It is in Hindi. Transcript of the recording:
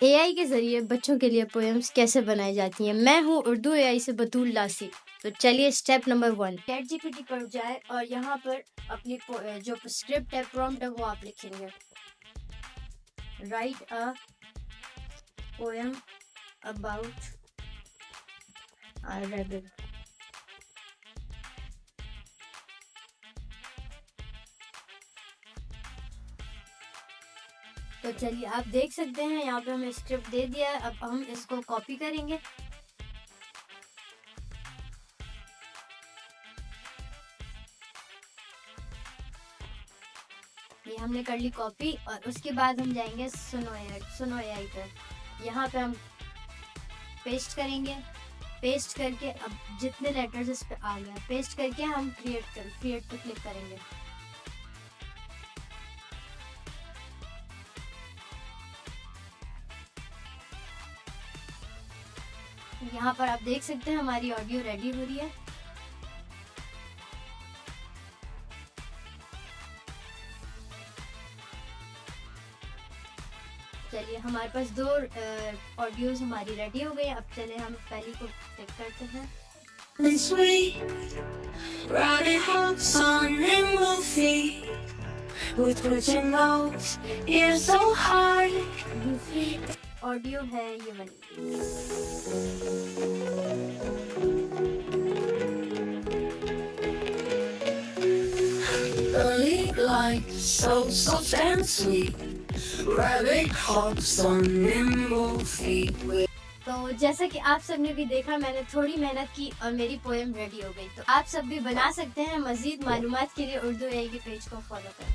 एआई के ज़रिए बच्चों के लिए पोएम्स कैसे बनाई जाती हैं। मैं हूँ उर्दू एआई से बतूल लासी। तो चलिए स्टेप नंबर 1, चैट जीपीटी पर जाए और यहाँ पर अपनी जो स्क्रिप्ट है, प्रॉम्प्ट है, वो आप लिखेंगे। Right a poem about a rabbit. तो चलिए आप देख सकते हैं यहाँ पे हमें स्क्रिप्ट दे दिया है। अब हम इसको कॉपी करेंगे। ये हमने कर ली कॉपी और उसके बाद हम जाएंगे सुनो एआई पर। यहाँ पे हम पेस्ट करेंगे। पेस्ट करके अब जितने लेटर्स इस पे आ गए पेस्ट करके हम क्रिएट पे क्लिक करेंगे। यहाँ पर आप देख सकते हैं हमारी ऑडियो रेडी हो रही है। चलिए हमारे पास 2 ऑडियोज हमारी रेडी हो गई। अब चले हम पहली को क्लिक करते हैं। दूसरी ऑडियो है ये वाली। So soft and sweet, rabbit hops on nimble feet. तो जैसा कि आप सबने भी देखा, मैंने थोड़ी मेहनत की और मेरी पोएम रेडी हो गई। तो आप सब भी बना सकते हैं। मजीद मालूमात के लिए उर्दू एआई के पेज को फॉलो करें।